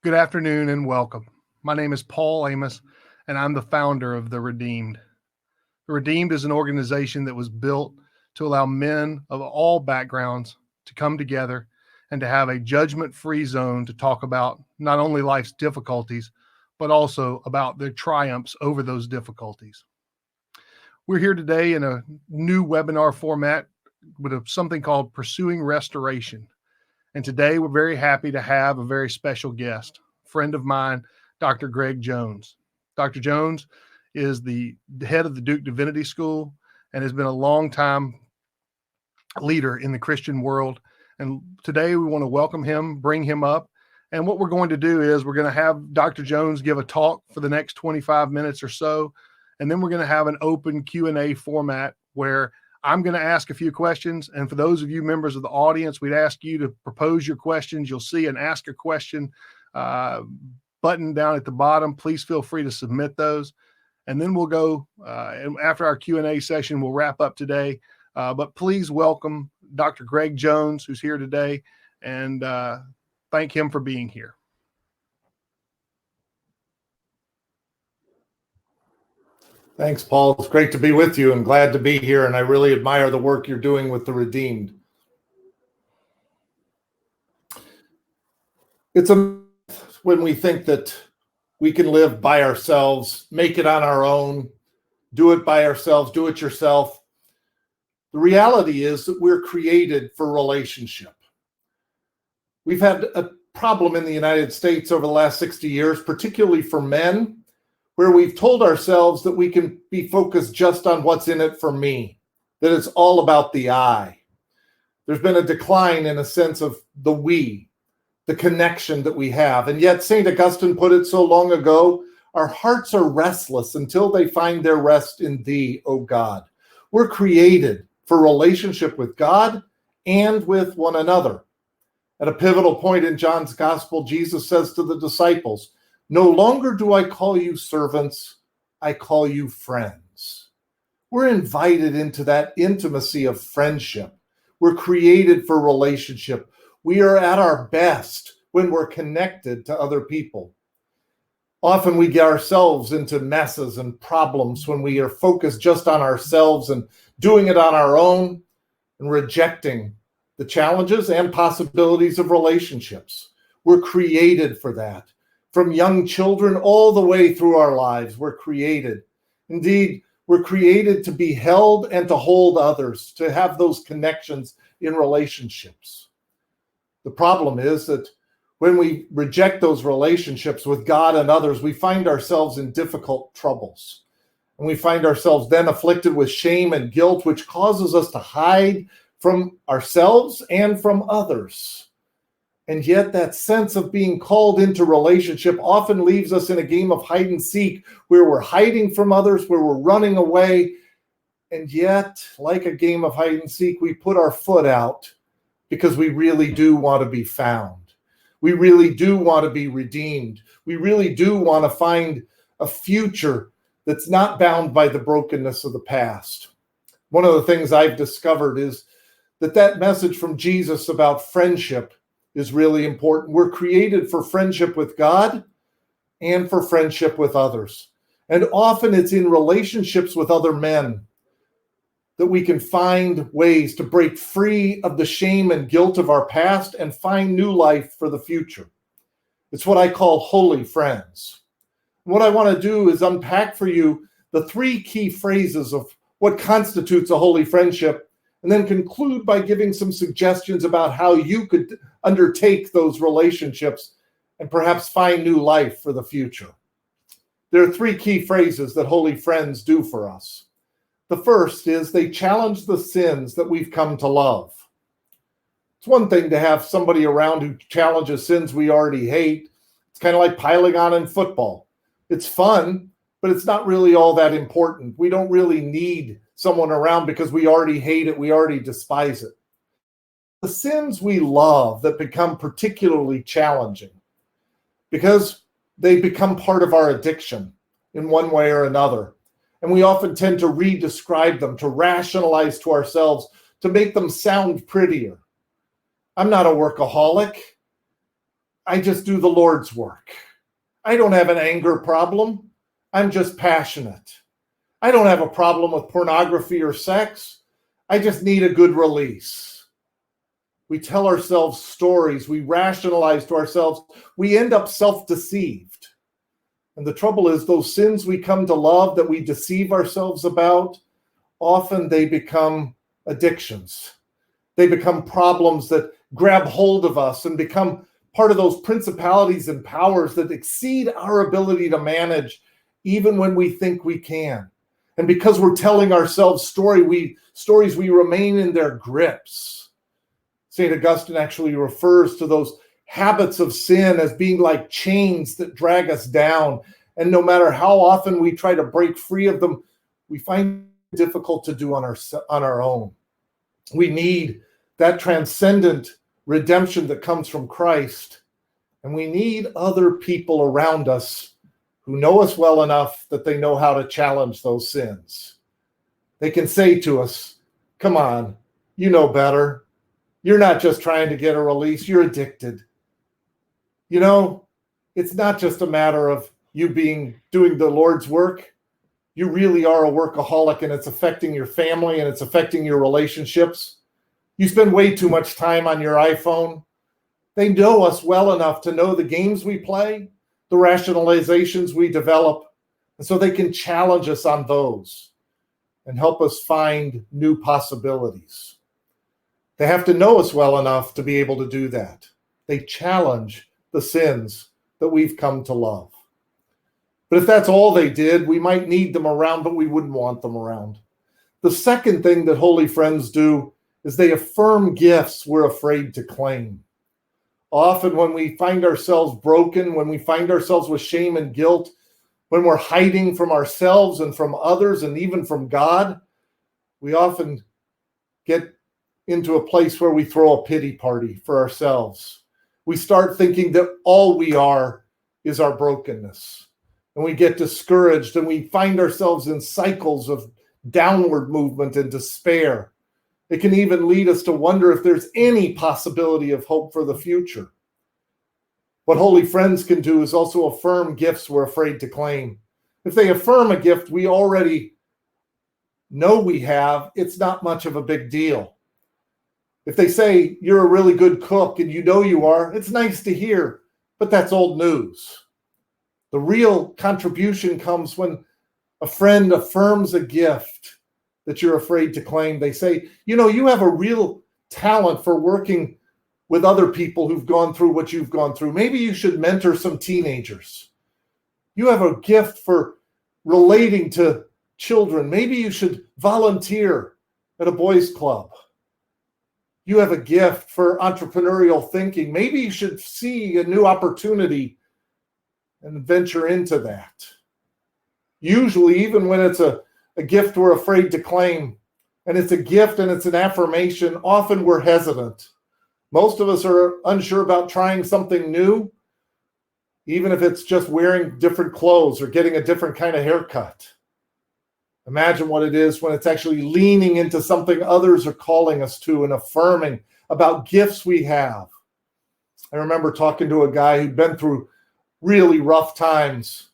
Good afternoon and welcome. My name is Paul Amos, and I'm the founder of The Redeemed. The Redeemed is an organization that was built to allow men of all backgrounds to come together and to have a judgment-free zone to talk about not only life's difficulties, but also about their triumphs over those difficulties. We're here today in a new webinar format with something called Pursuing Restoration. And today we're very happy to have a very special guest, friend of mine, Dr. Greg Jones. Dr. Jones is the head of the Duke Divinity School and has been a long time leader in the Christian world. And today we want to welcome him, bring him up. And what we're going to do is we're going to have Dr. Jones give a talk for the next 25 minutes or so. And then we're going to have an open Q&A format where I'm going to ask a few questions. And for those of you members of the audience, we'd ask you to propose your questions. You'll see an ask a question button down at the bottom. Please feel free to submit those. And then we'll go, and after our Q&A session, we'll wrap up today. But please welcome Dr. Greg Jones, who's here today, and thank him for being here. Thanks, Paul. It's great to be with you and glad to be here. And I really admire the work you're doing with the Redeemed. It's a myth when we think that we can live by ourselves, make it on our own, do it by ourselves, do it yourself. The reality is that we're created for relationship. We've had a problem in the United States over the last 60 years, particularly for men, where we've told ourselves that we can be focused just on what's in it for me, that it's all about the I. There's been a decline in a sense of the we, the connection that we have. And yet St. Augustine put it so long ago, our hearts are restless until they find their rest in thee, O God. We're created for relationship with God and with one another. At a pivotal point in John's Gospel, Jesus says to the disciples, "No longer do I call you servants, I call you friends." We're invited into that intimacy of friendship. We're created for relationship. We are at our best when we're connected to other people. Often we get ourselves into messes and problems when we are focused just on ourselves and doing it on our own and rejecting the challenges and possibilities of relationships. We're created for that. From young children all the way through our lives, we're created. Indeed, we're created to be held and to hold others, to have those connections in relationships. The problem is that when we reject those relationships with God and others, we find ourselves in difficult troubles. And we find ourselves then afflicted with shame and guilt, which causes us to hide from ourselves and from others. And yet that sense of being called into relationship often leaves us in a game of hide and seek, where we're hiding from others, where we're running away. And yet, like a game of hide and seek, we put our foot out because we really do want to be found. We really do want to be redeemed. We really do want to find a future that's not bound by the brokenness of the past. One of the things I've discovered is that message from Jesus about friendship is really important. We're created for friendship with God and for friendship with others. And often it's in relationships with other men that we can find ways to break free of the shame and guilt of our past and find new life for the future. It's what I call holy friends. What I want to do is unpack for you the three key phrases of what constitutes a holy friendship, and then conclude by giving some suggestions about how you could undertake those relationships and perhaps find new life for the future. There are three key phrases that holy friends do for us. The first is they challenge the sins that we've come to love. It's one thing to have somebody around who challenges sins we already hate. It's kind of like piling on in football. It's fun, but it's not really all that important. We don't really need someone around because we already hate it, we already despise it. The sins we love that become particularly challenging because they become part of our addiction in one way or another. And we often tend to re-describe them, to rationalize to ourselves, to make them sound prettier. I'm not a workaholic. I just do the Lord's work. I don't have an anger problem. I'm just passionate. I don't have a problem with pornography or sex. I just need a good release. We tell ourselves stories. We rationalize to ourselves. We end up self-deceived. And the trouble is, those sins we come to love that we deceive ourselves about, often they become addictions. They become problems that grab hold of us and become part of those principalities and powers that exceed our ability to manage, even when we think we can. And because we're telling ourselves stories, we remain in their grips. St. Augustine actually refers to those habits of sin as being like chains that drag us down. And no matter how often we try to break free of them, we find it difficult to do on our own. We need that transcendent redemption that comes from Christ. And we need other people around us who know us well enough that they know how to challenge those sins. They can say to us, come on, you know better. You're not just trying to get a release, you're addicted. You know, it's not just a matter of you doing the Lord's work. You really are a workaholic, and it's affecting your family and it's affecting your relationships. You spend way too much time on your iPhone. They know us well enough to know the games we play, the rationalizations we develop, and so they can challenge us on those and help us find new possibilities. They have to know us well enough to be able to do that. They challenge the sins that we've come to love. But if that's all they did, we might need them around, but we wouldn't want them around. The second thing that holy friends do is they affirm gifts we're afraid to claim. Often when we find ourselves broken, when we find ourselves with shame and guilt, when we're hiding from ourselves and from others and even from God, we often get into a place where we throw a pity party for ourselves. We start thinking that all we are is our brokenness. And we get discouraged and we find ourselves in cycles of downward movement and despair. It can even lead us to wonder if there's any possibility of hope for the future. What holy friends can do is also affirm gifts we're afraid to claim. If they affirm a gift we already know we have, it's not much of a big deal. If they say you're a really good cook and you know you are, it's nice to hear, but that's old news. The real contribution comes when a friend affirms a gift that you're afraid to claim. They say, you know, you have a real talent for working with other people who've gone through what you've gone through. Maybe you should mentor some teenagers. You have a gift for relating to children. Maybe you should volunteer at a boys' club. You have a gift for entrepreneurial thinking. Maybe you should see a new opportunity and venture into that. Usually, even when it's a gift we're afraid to claim, and it's a gift and it's an affirmation, often we're hesitant. Most of us are unsure about trying something new, even if it's just wearing different clothes or getting a different kind of haircut. Imagine what it is when it's actually leaning into something others are calling us to and affirming about gifts we have. I remember talking to a guy who'd been through really rough times.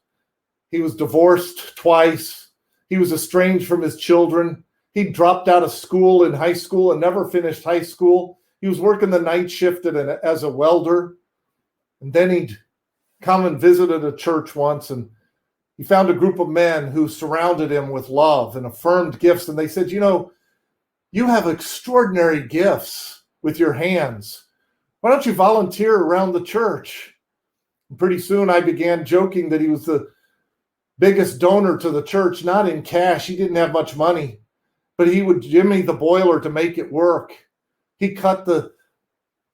He was divorced twice. He was estranged from his children. He dropped out of school in high school and never finished high school. He was working the night shift as a welder. And then he'd come and visited a church once, and he found a group of men who surrounded him with love and affirmed gifts. And they said, you know, you have extraordinary gifts with your hands. Why don't you volunteer around the church? And pretty soon I began joking that he was the biggest donor to the church, not in cash. He didn't have much money, but he would jimmy the boiler to make it work. He cut the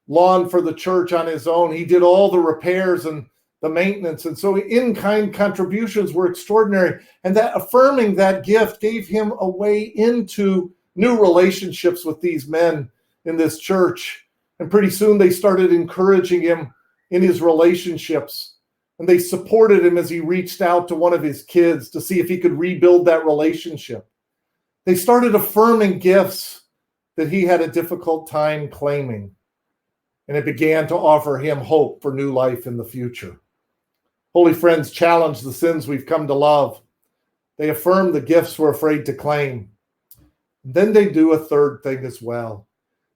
lawn for the church on his own. He did all the repairs and the maintenance. And so in-kind contributions were extraordinary. And that affirming that gift gave him a way into new relationships with these men in this church. And pretty soon they started encouraging him in his relationships. And they supported him as he reached out to one of his kids to see if he could rebuild that relationship. They started affirming gifts that he had a difficult time claiming. and it began to offer him hope for new life in the future. Holy friends challenge the sins we've come to love. They affirm the gifts we're afraid to claim. Then they do a third thing as well.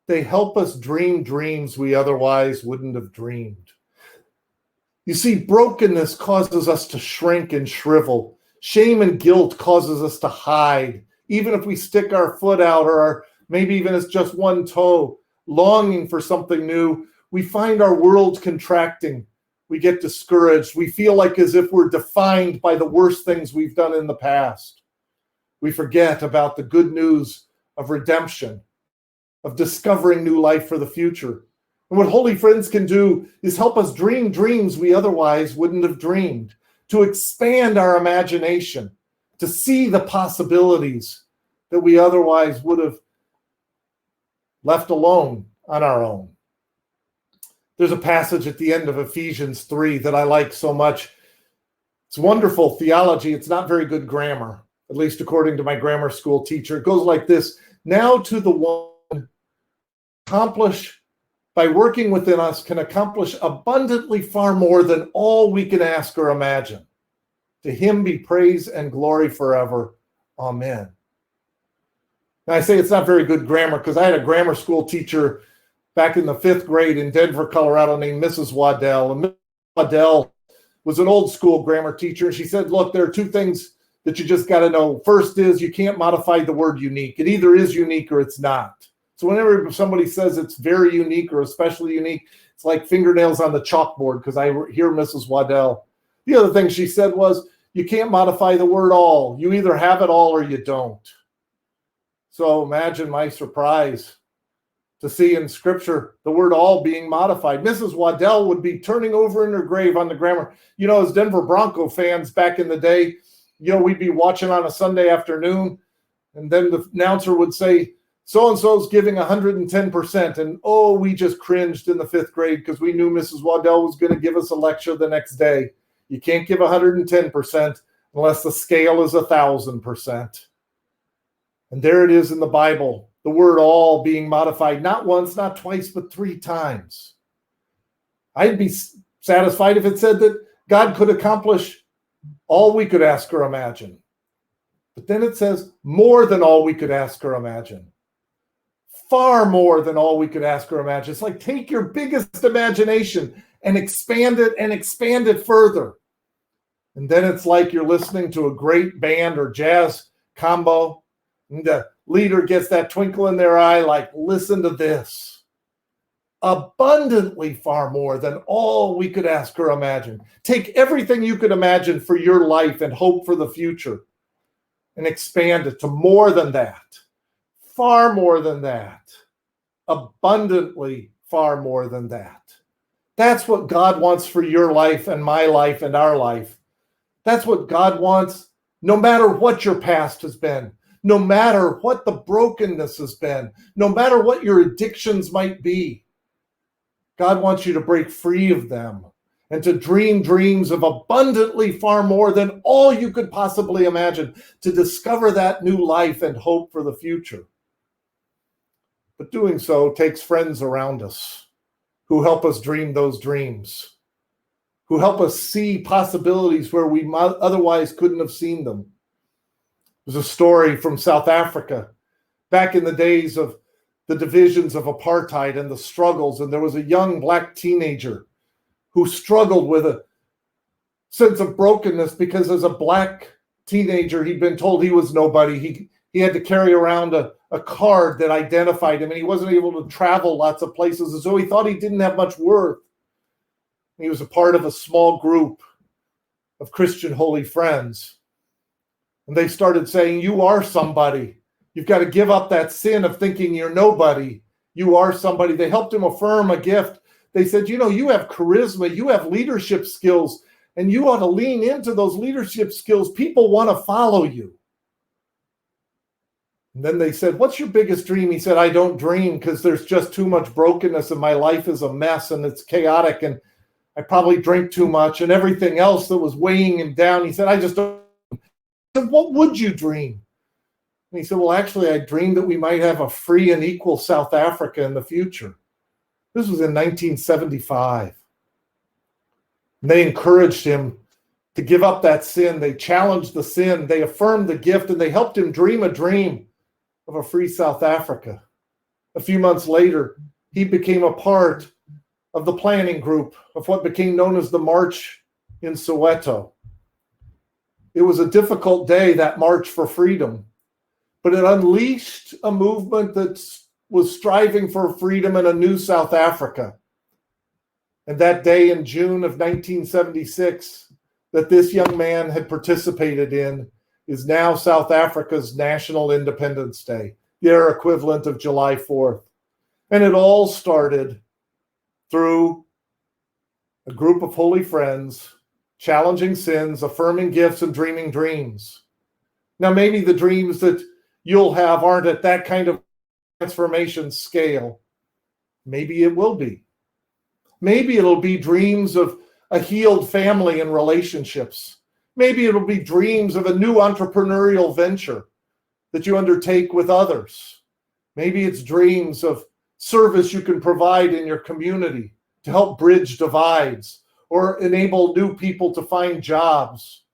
They help us dream dreams we otherwise wouldn't have dreamed. You see, brokenness causes us to shrink and shrivel. Shame and guilt causes us to hide, even if we stick our foot out or maybe even it's just one toe, longing for something new. We find our world contracting. We get discouraged. We feel like as if we're defined by the worst things we've done in the past. We forget about the good news of redemption, of discovering new life for the future. And what holy friends can do is help us dream dreams we otherwise wouldn't have dreamed, to expand our imagination, to see the possibilities that we otherwise would have left alone on our own. There's a passage at the end of Ephesians 3 that I like so much. It's wonderful theology. It's not very good grammar, at least according to my grammar school teacher. It goes like this: now to the one accomplish by working within us can accomplish abundantly far more than all we can ask or imagine. To him be praise and glory forever. Amen. Now I say it's not very good grammar because I had a grammar school teacher back in the 5th grade in Denver, Colorado, named Mrs. Waddell. And Mrs. Waddell was an old school grammar teacher. She said, look, there are two things that you just got to know. First is you can't modify the word unique. It either is unique or it's not. So whenever somebody says it's very unique or especially unique, it's like fingernails on the chalkboard, because I hear Mrs. Waddell. The other thing she said was, you can't modify the word all. You either have it all or you don't. So imagine my surprise to see in Scripture the word all being modified. Mrs. Waddell would be turning over in her grave on the grammar. You know, as Denver Bronco fans back in the day, you know, we'd be watching on a Sunday afternoon, and then the announcer would say, so-and-so's giving 110%. And, oh, we just cringed in the 5th grade because we knew Mrs. Waddell was going to give us a lecture the next day. You can't give 110% unless the scale is 1,000%. And there it is in the Bible, the word all being modified, not once, not twice, but 3 times. I'd be satisfied if it said that God could accomplish all we could ask or imagine. But then it says more than all we could ask or imagine. Far more than all we could ask or imagine. It's like take your biggest imagination and expand it further. And then it's like you're listening to a great band or jazz combo, and the leader gets that twinkle in their eye like, listen to this. Abundantly far more than all we could ask or imagine. Take everything you could imagine for your life and hope for the future and expand it to more than that. Far more than that. Abundantly far more than that. That's what God wants for your life and my life and our life. That's what God wants, no matter what your past has been, no matter what the brokenness has been, no matter what your addictions might be. God wants you to break free of them and to dream dreams of abundantly far more than all you could possibly imagine, to discover that new life and hope for the future. But doing so takes friends around us who help us dream those dreams, who help us see possibilities where we otherwise couldn't have seen them. There's a story from South Africa back in the days of the divisions of apartheid and the struggles, and there was a young black teenager who struggled with a sense of brokenness because as a black teenager, he'd been told he was nobody. He had to carry around a card that identified him, and he wasn't able to travel lots of places, and so he thought he didn't have much worth. He was a part of a small group of Christian holy friends, and they started saying, you are somebody. You've got to give up that sin of thinking you're nobody. You are somebody. They helped him affirm a gift. They said, you know, you have charisma, you have leadership skills, and you ought to lean into those leadership skills. People want to follow you. And then they said, what's your biggest dream? He said, I don't dream because there's just too much brokenness and my life is a mess and it's chaotic and I probably drink too much and everything else that was weighing him down. He said, I just don't. I said, what would you dream? And he said, well, actually, I dreamed that we might have a free and equal South Africa in the future. This was in 1975. And they encouraged him to give up that sin. They challenged the sin. They affirmed the gift, and they helped him dream a dream of a free South Africa. A few months later, he became a part of the planning group of what became known as the March in Soweto. It was a difficult day, that March for Freedom, but it unleashed a movement that was striving for freedom in a new South Africa. And that day in June of 1976, that this young man had participated in, is now South Africa's National Independence Day, their equivalent of July 4th. And it all started through a group of holy friends challenging sins, affirming gifts, and dreaming dreams. Now, maybe the dreams that you'll have aren't at that kind of transformation scale. Maybe it will be. Maybe it'll be dreams of a healed family and relationships. Maybe it'll be dreams of a new entrepreneurial venture that you undertake with others. Maybe it's dreams of service you can provide in your community to help bridge divides or enable new people to find jobs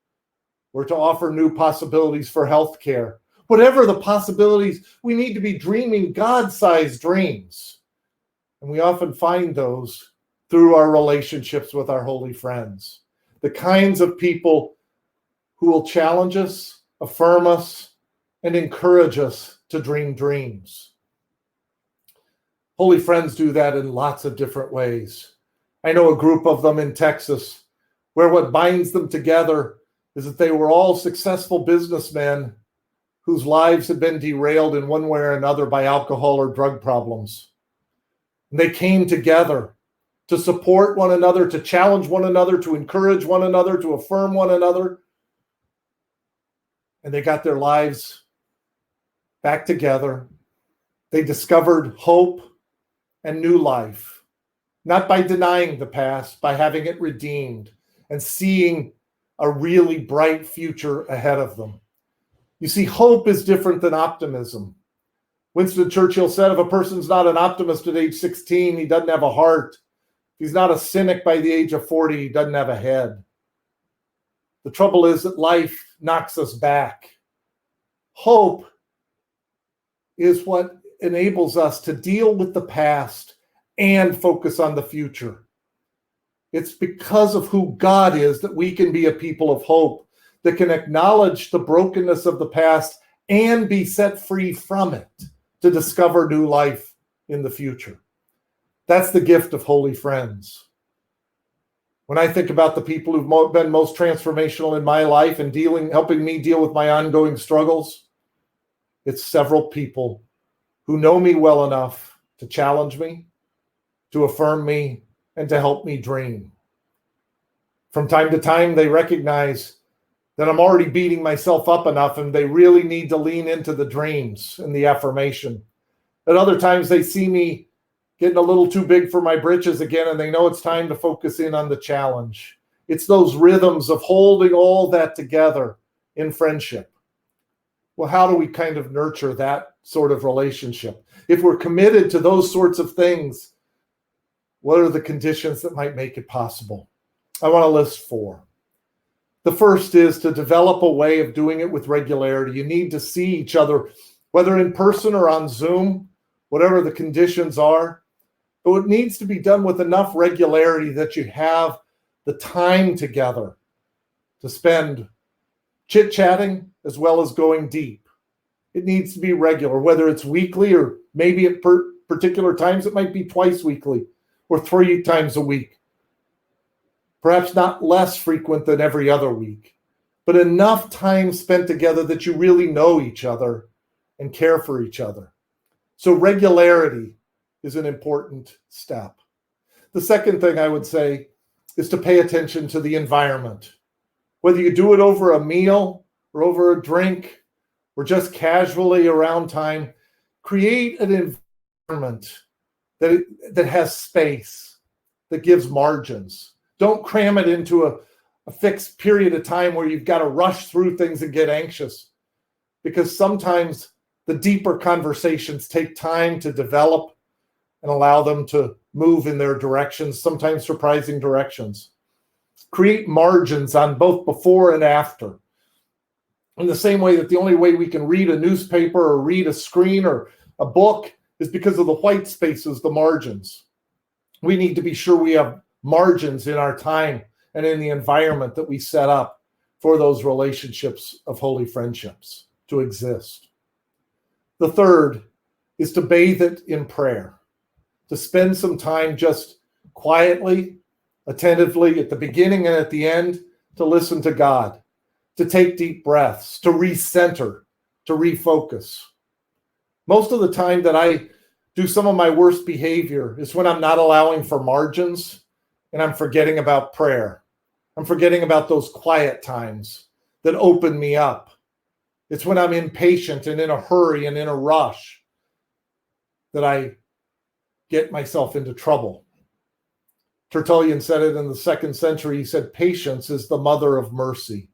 or to offer new possibilities for healthcare. Whatever the possibilities, we need to be dreaming God-sized dreams. And we often find those through our relationships with our holy friends. The kinds of people who will challenge us, affirm us, and encourage us to dream dreams. Holy friends do that in lots of different ways. I know a group of them in Texas where what binds them together is that they were all successful businessmen whose lives had been derailed in one way or another by alcohol or drug problems. And they came together to support one another, to challenge one another, to encourage one another, to affirm one another. And they got their lives back together. They discovered hope and new life, not by denying the past, by having it redeemed and seeing a really bright future ahead of them. You see, hope is different than optimism. Winston Churchill said, if a person's not an optimist at age 16, he doesn't have a heart. If he's not a cynic by the age of 40, he doesn't have a head. The trouble is that life knocks us back. Hope is what enables us to deal with the past and focus on the future. It's because of who God is that we can be a people of hope that can acknowledge the brokenness of the past and be set free from it to discover new life in the future. That's the gift of holy friends. When I think about the people who've been most transformational in my life and helping me deal with my ongoing struggles, it's several people who know me well enough to challenge me, to affirm me, and to help me dream. From time to time, they recognize that I'm already beating myself up enough and they really need to lean into the dreams and the affirmation. At other times, they see me getting a little too big for my britches again, and they know it's time to focus in on the challenge. It's those rhythms of holding all that together in friendship. Well, how do we kind of nurture that sort of relationship? If we're committed to those sorts of things, what are the conditions that might make it possible? I want to list 4. The first is to develop a way of doing it with regularity. You need to see each other, whether in person or on Zoom, whatever the conditions are. But it needs to be done with enough regularity that you have the time together to spend chit-chatting as well as going deep. It needs to be regular, whether it's weekly or maybe at particular times it might be twice weekly or 3 times a week. Perhaps not less frequent than every other week, but enough time spent together that you really know each other and care for each other. So regularity is an important step. The second thing I would say is to pay attention to the environment. Whether you do it over a meal or over a drink or just casually around time, create an environment that has space, that gives margins. Don't cram it into a fixed period of time where you've got to rush through things and get anxious, because sometimes the deeper conversations take time to develop and allow them to move in their directions, sometimes surprising directions. Create margins on both before and after. In the same way that the only way we can read a newspaper or read a screen or a book is because of the white spaces, the margins. We need to be sure we have margins in our time and in the environment that we set up for those relationships of holy friendships to exist. The third is to bathe it in prayer, to spend some time just quietly, attentively at the beginning and at the end, to listen to God, to take deep breaths, to recenter, to refocus. Most of the time that I do some of my worst behavior is when I'm not allowing for margins and I'm forgetting about prayer. I'm forgetting about those quiet times that open me up. It's when I'm impatient and in a hurry and in a rush that I get myself into trouble. Tertullian said it in the 2nd century. He said, patience is the mother of mercy.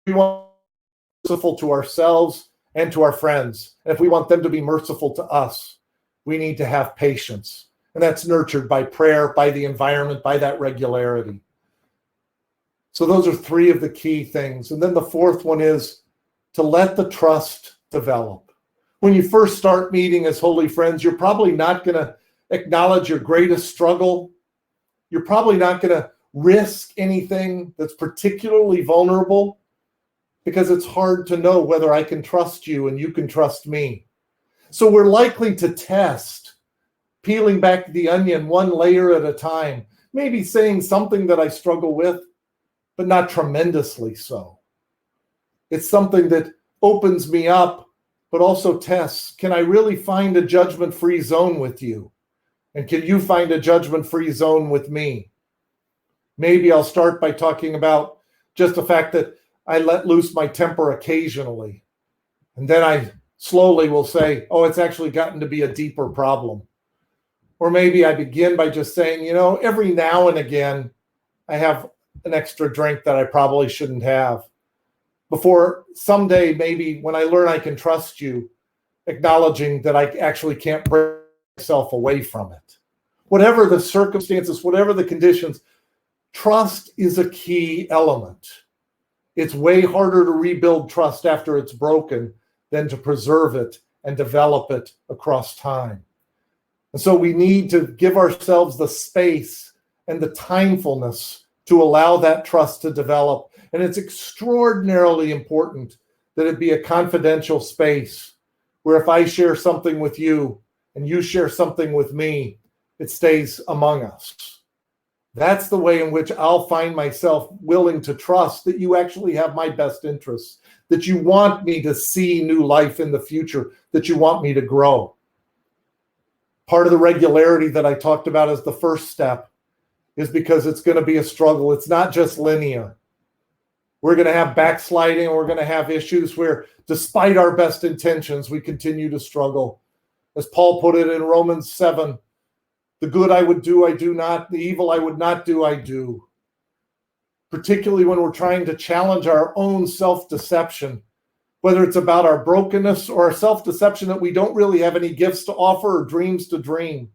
We want to be merciful to ourselves and to our friends. And if we want them to be merciful to us, we need to have patience. And that's nurtured by prayer, by the environment, by that regularity. So those are 3 of the key things. And then the 4th one is to let the trust develop. When you first start meeting as holy friends, you're probably not going to acknowledge your greatest struggle. You're probably not going to risk anything that's particularly vulnerable because it's hard to know whether I can trust you and you can trust me. So we're likely to test, peeling back the onion one layer at a time, maybe saying something that I struggle with, but not tremendously so. It's something that opens me up, but also tests, can I really find a judgment-free zone with you? And can you find a judgment-free zone with me? Maybe I'll start by talking about just the fact that I let loose my temper occasionally. And then I slowly will say, oh, it's actually gotten to be a deeper problem. Or maybe I begin by just saying, every now and again, I have an extra drink that I probably shouldn't have. Before someday, maybe when I learn I can trust you, acknowledging that I actually can't break myself away from it. Whatever the circumstances, whatever the conditions, trust is a key element. It's way harder to rebuild trust after it's broken than to preserve it and develop it across time. And so we need to give ourselves the space and the timefulness to allow that trust to develop. And it's extraordinarily important that it be a confidential space where if I share something with you and you share something with me, it stays among us. That's the way in which I'll find myself willing to trust that you actually have my best interests, that you want me to see new life in the future, that you want me to grow. Part of the regularity that I talked about as the first step is because it's going to be a struggle. It's not just linear. We're going to have backsliding, and we're going to have issues where, despite our best intentions, we continue to struggle. As Paul put it in Romans 7, the good I would do, I do not. The evil I would not do, I do. Particularly when we're trying to challenge our own self-deception, whether it's about our brokenness or our self-deception that we don't really have any gifts to offer or dreams to dream.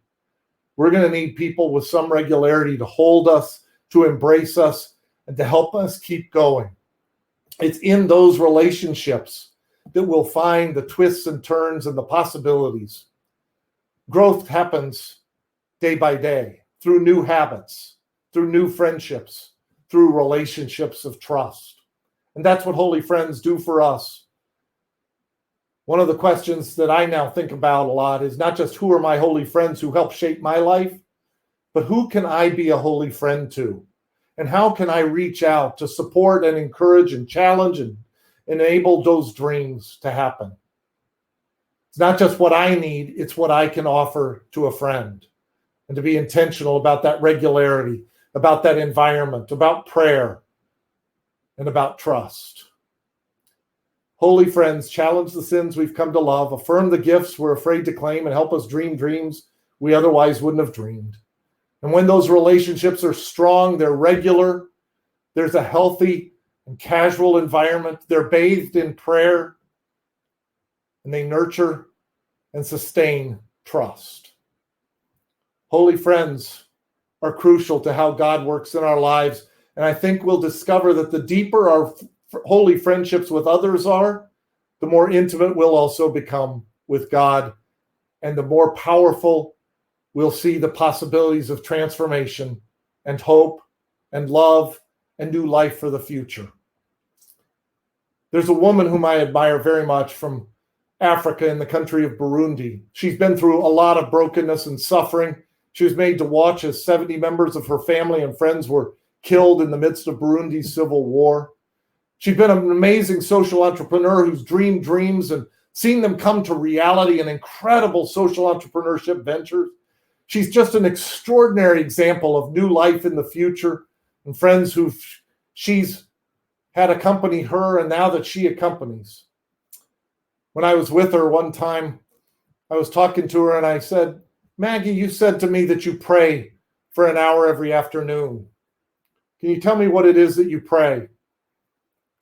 We're going to need people with some regularity to hold us, to embrace us, and to help us keep going. It's in those relationships that we'll find the twists and turns and the possibilities. Growth happens day by day through new habits, through new friendships, through relationships of trust. And that's what holy friends do for us. One of the questions that I now think about a lot is not just who are my holy friends who help shape my life, but who can I be a holy friend to? And how can I reach out to support and encourage and challenge and enable those dreams to happen? It's not just what I need, it's what I can offer to a friend. And to be intentional about that regularity, about that environment, about prayer, and about trust. Holy friends, challenge the sins we've come to love, affirm the gifts we're afraid to claim, and help us dream dreams we otherwise wouldn't have dreamed. And when those relationships are strong, they're regular, there's a healthy and casual environment, they're bathed in prayer, and they nurture and sustain trust. Holy friends are crucial to how God works in our lives. And I think we'll discover that the deeper our holy friendships with others are, the more intimate we'll also become with God, and the more powerful we'll see the possibilities of transformation and hope and love and new life for the future. There's a woman whom I admire very much from Africa in the country of Burundi. She's been through a lot of brokenness and suffering. She was made to watch as 70 members of her family and friends were killed in the midst of Burundi's civil war. She's been an amazing social entrepreneur who's dreamed dreams and seen them come to reality in incredible social entrepreneurship ventures. She's just an extraordinary example of new life in the future and friends who she's had accompany her and now that she accompanies. When I was with her one time, I was talking to her and I said, Maggie, you said to me that you pray for an hour every afternoon. Can you tell me what it is that you pray?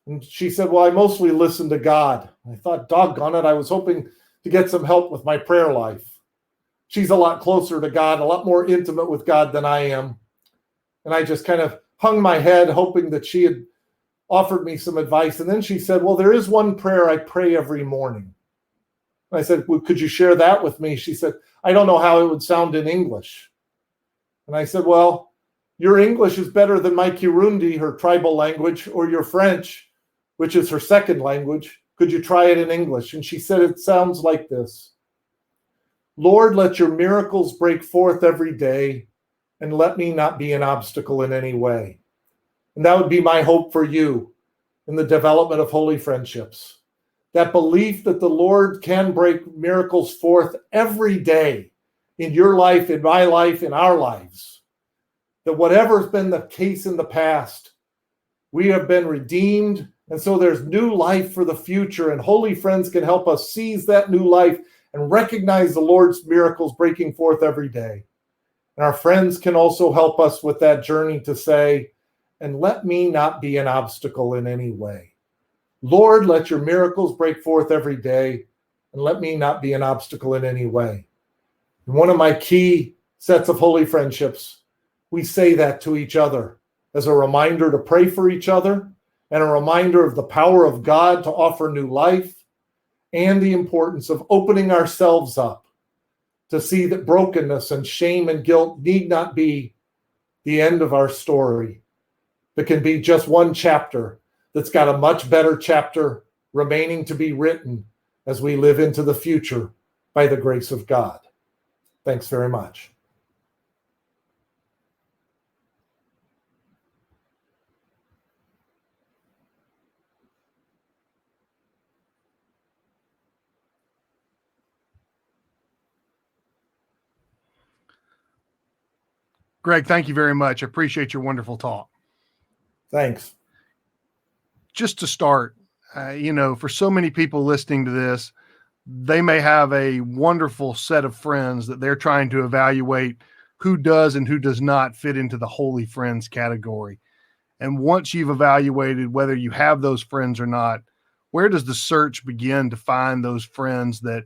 And she said, well, I mostly listen to God. I thought, doggone it, I was hoping to get some help with my prayer life. She's a lot closer to God, a lot more intimate with God than I am. And I just kind of hung my head, hoping that she had offered me some advice. And then she said, well, there is one prayer I pray every morning. And I said, well, could you share that with me? She said, I don't know how it would sound in English. And I said, well, your English is better than my Kirundi, her tribal language, or your French, which is her second language. Could you try it in English? And she said, it sounds like this. Lord, let your miracles break forth every day, and let me not be an obstacle in any way. And that would be my hope for you in the development of holy friendships. That belief that the Lord can break miracles forth every day in your life, in my life, in our lives. That whatever's been the case in the past, we have been redeemed. And so there's new life for the future. And holy friends can help us seize that new life and recognize the Lord's miracles breaking forth every day. And our friends can also help us with that journey to say, and let me not be an obstacle in any way. Lord, let your miracles break forth every day, and let me not be an obstacle in any way. In one of my key sets of holy friendships, we say that to each other as a reminder to pray for each other and a reminder of the power of God to offer new life and the importance of opening ourselves up to see that brokenness and shame and guilt need not be the end of our story. It can be just one chapter that's got a much better chapter remaining to be written as we live into the future by the grace of God. Thanks very much. Greg, thank you very much. I appreciate your wonderful talk. Thanks. Just to start, for so many people listening to this, they may have a wonderful set of friends that they're trying to evaluate who does and who does not fit into the holy friends category. And once you've evaluated whether you have those friends or not, where does the search begin to find those friends that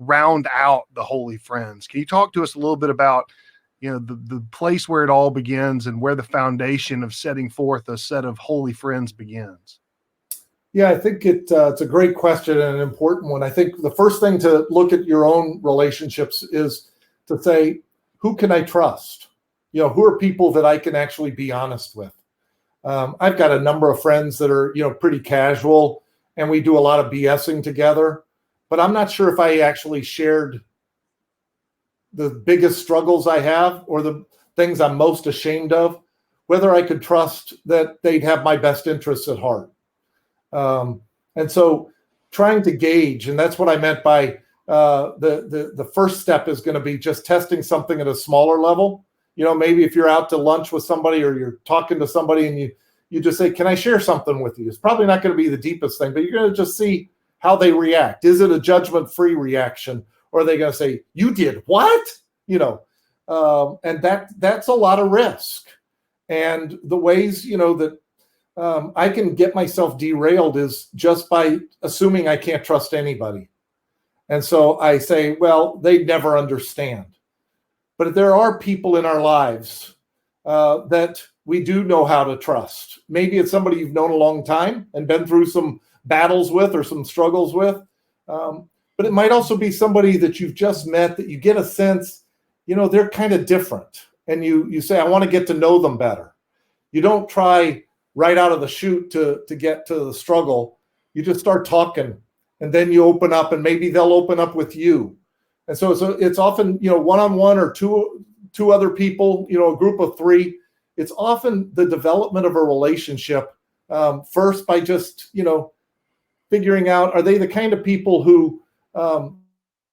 round out the holy friends? Can you talk to us a little bit about the place where it all begins and where the foundation of setting forth a set of holy friends begins? Yeah, I think it's a great question and an important one. I think the first thing to look at your own relationships is to say, who can I trust? Who are people that I can actually be honest with? I've got a number of friends that are, pretty casual, and we do a lot of BSing together, but I'm not sure if I actually shared the biggest struggles I have or the things I'm most ashamed of, whether I could trust that they'd have my best interests at heart. And so trying to gauge, and that's what I meant by the first step is going to be just testing something at a smaller level. Maybe if you're out to lunch with somebody or you're talking to somebody and you just say, can I share something with you? It's probably not going to be the deepest thing, but you're going to just see how they react. Is it a judgment-free reaction? Or are they going to say, you did what? And that's a lot of risk. And the ways, that I can get myself derailed is just by assuming I can't trust anybody. And so I say, well, they never understand. But there are people in our lives that we do know how to trust. Maybe it's somebody you've known a long time and been through some battles with or some struggles with. But it might also be somebody that you've just met that you get a sense, they're kind of different. And you say, I want to get to know them better. You don't try right out of the chute to get to the struggle. You just start talking, and then you open up, and maybe they'll open up with you. And so it's often, one-on-one or two other people, a group of three. It's often the development of a relationship first by just, figuring out, are they the kind of people who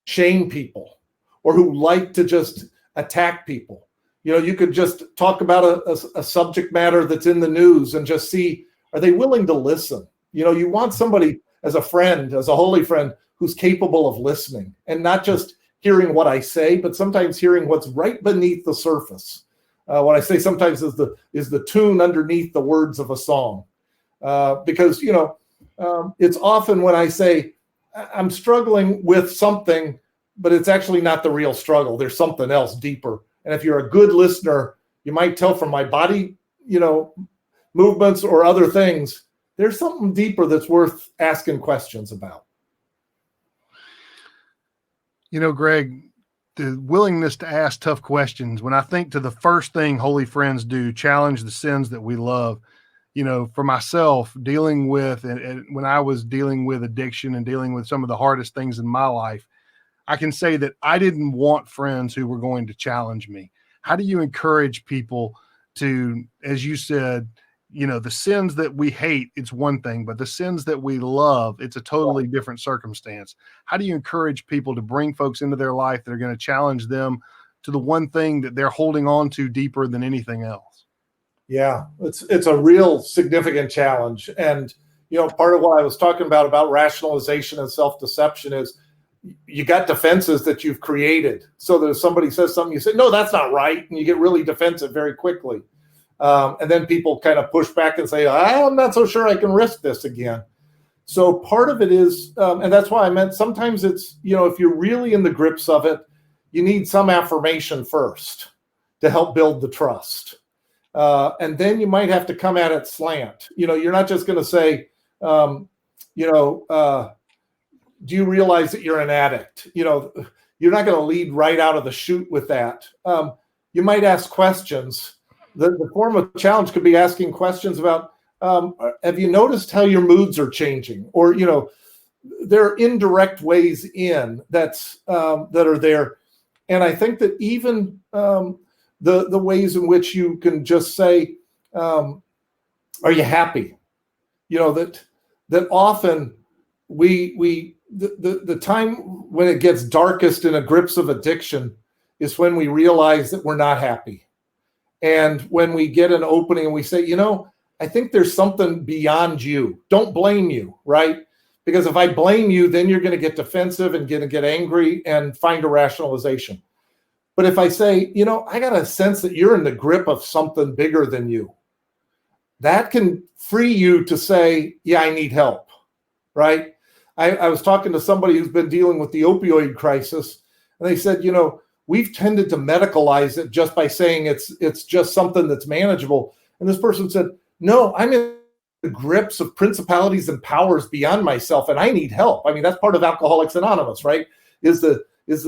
shame people or who like to just attack people? You could just talk about a subject matter that's in the news and just see, are they willing to listen? You want somebody as a friend, as a holy friend, who's capable of listening and not just hearing what I say, but sometimes hearing what's right beneath the surface. What I say sometimes is the tune underneath the words of a song. Because, it's often when I say, I'm struggling with something, but it's actually not the real struggle. There's something else deeper. And if you're a good listener, you might tell from my body, movements or other things, there's something deeper that's worth asking questions about. Greg, the willingness to ask tough questions, when I think to the first thing holy friends do, challenge the sins that we love, for myself, dealing with, and when I was dealing with addiction and dealing with some of the hardest things in my life, I can say that I didn't want friends who were going to challenge me. How do you encourage people to, as you said, the sins that we hate, it's one thing, but the sins that we love, it's a totally different circumstance. How do you encourage people to bring folks into their life that are going to challenge them to the one thing that they're holding on to deeper than anything else? Yeah, it's a real significant challenge. And, part of what I was talking about rationalization and self-deception is you got defenses that you've created. So that if somebody says something, you say, no, that's not right. And you get really defensive very quickly. And then people kind of push back and say, I'm not so sure I can risk this again. So part of it is, and that's why I meant sometimes it's, if you're really in the grips of it, you need some affirmation first to help build the trust. And then you might have to come at it slant. You're not just going to say, do you realize that you're an addict? You're not going to lead right out of the chute with that. You might ask questions. The form of challenge could be asking questions about, have you noticed how your moods are changing? Or, there are indirect ways in that are there. And I think that even the ways in which you can just say, are you happy? That often the time when it gets darkest in the grips of addiction is when we realize that we're not happy. And when we get an opening and we say, I think there's something beyond you. Don't blame you, right? Because if I blame you, then you're going to get defensive and going to get angry and find a rationalization. But if I say, I got a sense that you're in the grip of something bigger than you, that can free you to say, yeah, I need help, right? I was talking to somebody who's been dealing with the opioid crisis, and they said, we've tended to medicalize it just by saying it's just something that's manageable. And this person said, no, I'm in the grips of principalities and powers beyond myself, and I need help. I mean, that's part of Alcoholics Anonymous, right? Is the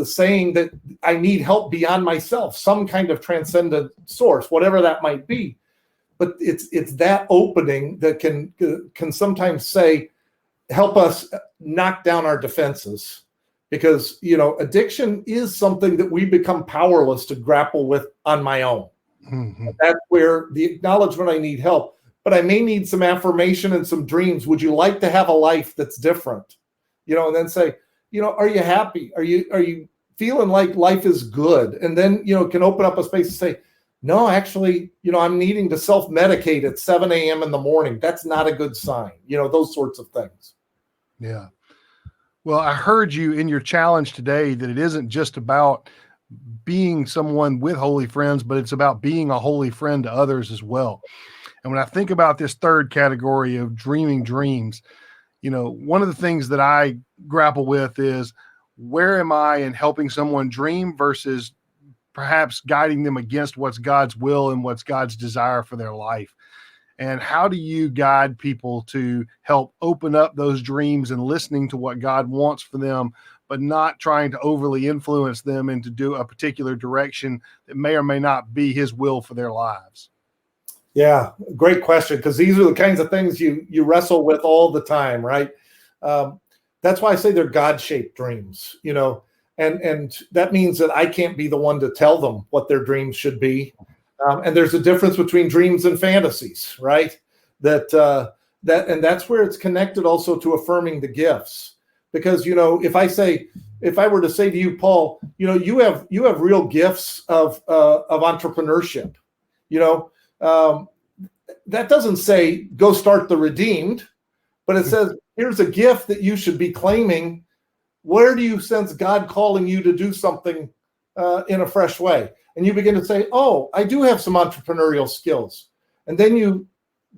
saying that I need help beyond myself, some kind of transcendent source, whatever that might be. But it's that opening that can sometimes say, help us knock down our defenses. Because, addiction is something that we become powerless to grapple with on my own. Mm-hmm. That's where the acknowledgement I need help, but I may need some affirmation and some dreams. Would you like to have a life that's different? And then say, are you happy? Are you feeling like life is good? And then, can open up a space to say, no, actually, I'm needing to self-medicate at 7 a.m. in the morning. That's not a good sign. Those sorts of things. Yeah. Well, I heard you in your challenge today that it isn't just about being someone with holy friends, but it's about being a holy friend to others as well. And when I think about this third category of dreaming dreams, one of the things that I grapple with is, where am I in helping someone dream versus perhaps guiding them against what's God's will and what's God's desire for their life. And how do you guide people to help open up those dreams and listening to what God wants for them, but not trying to overly influence them into do a particular direction that may or may not be his will for their lives? Yeah, great question, because these are the kinds of things you wrestle with all the time, right? That's why I say they're God-shaped dreams, and that means that I can't be the one to tell them what their dreams should be. And there's a difference between dreams and fantasies, right? That's where it's connected also to affirming the gifts. Because, if I were to say to you, Paul, you have real gifts of entrepreneurship, that doesn't say go start the Redeemed, but it says here's a gift that you should be claiming. Where do you sense God calling you to do something in a fresh way? And you begin to say, oh, I do have some entrepreneurial skills. And then you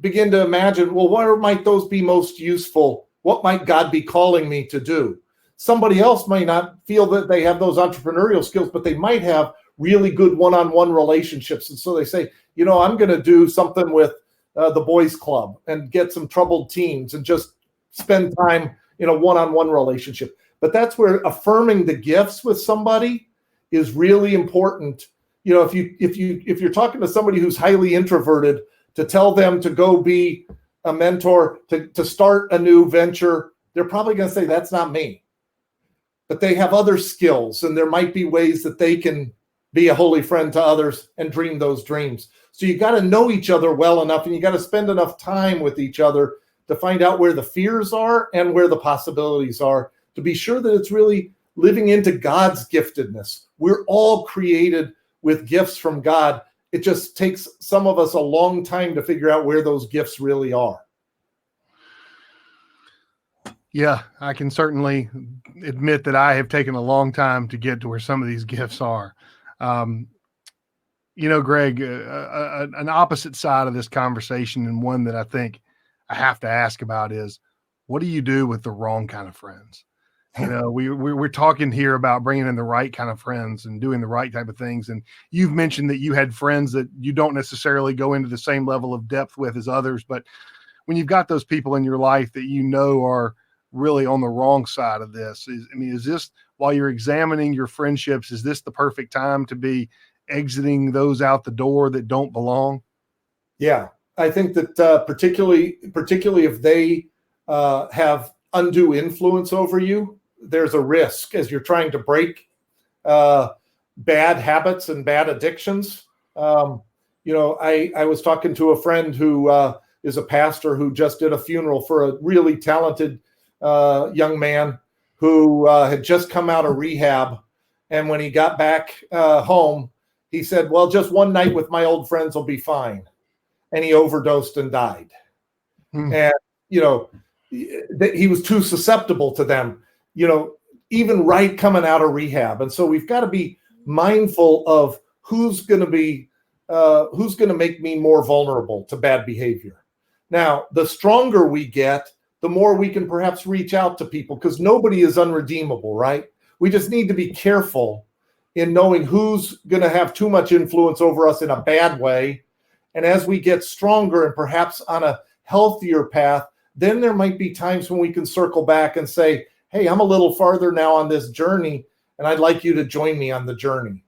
begin to imagine, well, where might those be most useful? What might God be calling me to do? Somebody else may not feel that they have those entrepreneurial skills, but they might have really good one-on-one relationships. And so they say, I'm going to do something with the boys club and get some troubled teens and just spend time in a one-on-one relationship. But that's where affirming the gifts with somebody is really important. If you're talking to somebody who's highly introverted, to tell them to go be a mentor, to start a new venture, they're probably going to say, that's not me. But they have other skills, and there might be ways that they can be a holy friend to others and dream those dreams. So you got to know each other well enough, and you got to spend enough time with each other to find out where the fears are and where the possibilities are, to be sure that it's really living into God's giftedness. We're all created with gifts from God. It just takes some of us a long time to figure out where those gifts really are. Yeah, I can certainly admit that I have taken a long time to get to where some of these gifts are. Greg, an opposite side of this conversation, and one that I think I have to ask about, is what do you do with the wrong kind of friends? We're talking here about bringing in the right kind of friends and doing the right type of things. And you've mentioned that you had friends that you don't necessarily go into the same level of depth with as others. But when you've got those people in your life that are really on the wrong side of this, is this, while you're examining your friendships, is this the perfect time to be exiting those out the door that don't belong? Yeah, I think that particularly if they have undue influence over you, there's a risk as you're trying to break bad habits and bad addictions. I was talking to a friend who is a pastor who just did a funeral for a really talented young man who had just come out of rehab. And when he got back home, he said, well, just one night with my old friends will be fine. And he overdosed and died. And, he was too susceptible to them, even right coming out of rehab. And so we've got to be mindful of who's going to make me more vulnerable to bad behavior. Now, the stronger we get, the more we can perhaps reach out to people, because nobody is unredeemable, right? We just need to be careful in knowing who's going to have too much influence over us in a bad way. And as we get stronger and perhaps on a healthier path, then there might be times when we can circle back and say, hey, I'm a little farther now on this journey, and I'd like you to join me on the journey.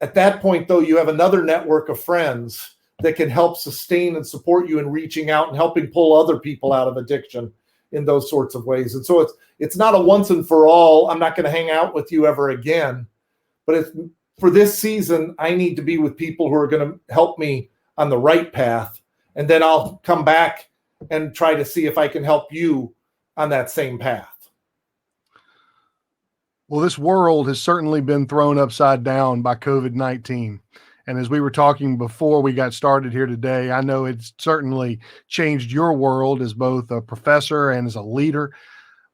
At that point, though, you have another network of friends that can help sustain and support you in reaching out and helping pull other people out of addiction in those sorts of ways. And so it's not a once and for all, I'm not going to hang out with you ever again. But for this season, I need to be with people who are going to help me on the right path. And then I'll come back and try to see if I can help you on that same path. Well, this world has certainly been thrown upside down by COVID-19. And as we were talking before we got started here today, I know it's certainly changed your world as both a professor and as a leader.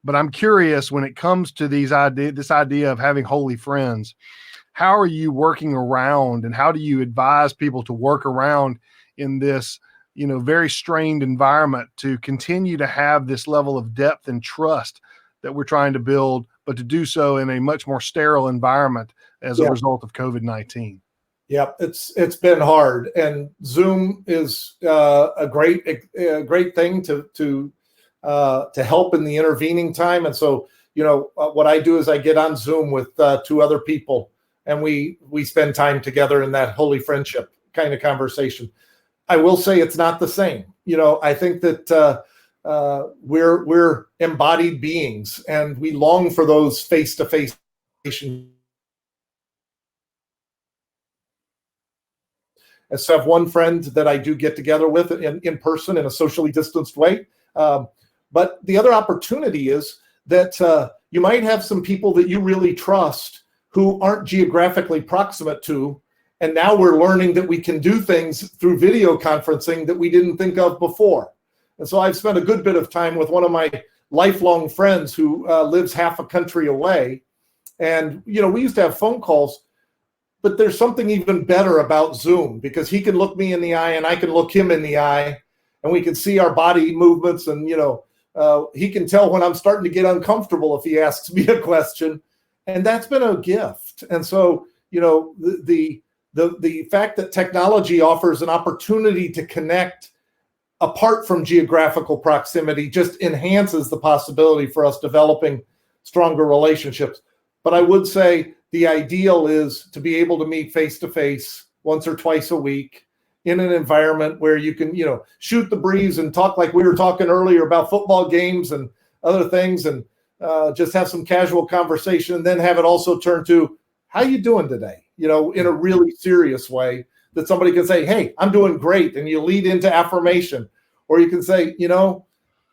But I'm curious, when it comes to this idea of having holy friends, how are you working around, and how do you advise people to work around in this, very strained environment to continue to have this level of depth and trust that we're trying to build, but to do so in a much more sterile environment as a result of COVID-19? Yep, it's been hard, and Zoom is a great thing to help in the intervening time. And so, what I do is I get on Zoom with two other people, and we spend time together in that holy friendship kind of conversation. I will say it's not the same. I think that we're embodied beings, and we long for those face-to-face relationships. I still have one friend that I do get together with in person in a socially distanced way. But the other opportunity is that you might have some people that you really trust who aren't geographically proximate to. And now we're learning that we can do things through video conferencing that we didn't think of before. And so I've spent a good bit of time with one of my lifelong friends who lives half a country away. And, we used to have phone calls. But there's something even better about Zoom, because he can look me in the eye and I can look him in the eye, and we can see our body movements. And, he can tell when I'm starting to get uncomfortable if he asks me a question. And that's been a gift. And so, the fact that technology offers an opportunity to connect apart from geographical proximity just enhances the possibility for us developing stronger relationships. But I would say, the ideal is to be able to meet face-to-face once or twice a week in an environment where you can, shoot the breeze and talk like we were talking earlier about football games and other things, and just have some casual conversation, and then have it also turn to, how you doing today? In a really serious way that somebody can say, hey, I'm doing great. And you lead into affirmation. Or you can say,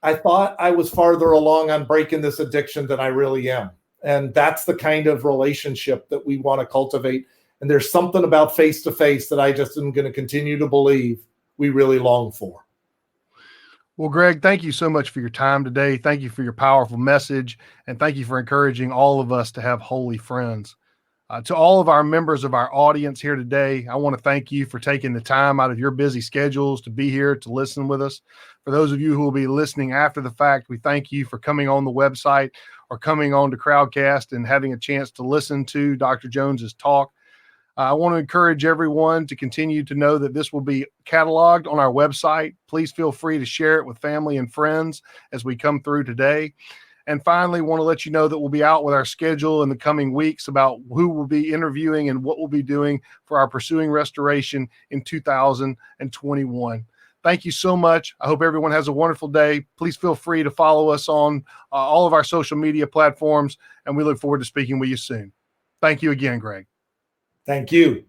I thought I was farther along on breaking this addiction than I really am. And that's the kind of relationship that we want to cultivate. And there's something about face-to-face that I just am going to continue to believe we really long for. Well, Greg, thank you so much for your time today. Thank you for your powerful message. And thank you for encouraging all of us to have holy friends. To all of our members of our audience here today, I want to thank you for taking the time out of your busy schedules to be here to listen with us. For those of you who will be listening after the fact, we thank you for coming on the website or coming on to Crowdcast and having a chance to listen to Dr. Jones's talk. I want to encourage everyone to continue to know that this will be cataloged on our website. Please feel free to share it with family and friends as we come through today. And finally, want to let you know that we'll be out with our schedule in the coming weeks about who we'll be interviewing and what we'll be doing for our Pursuing Restoration in 2021. Thank you so much. I hope everyone has a wonderful day. Please feel free to follow us on all of our social media platforms, and we look forward to speaking with you soon. Thank you again, Greg. Thank you.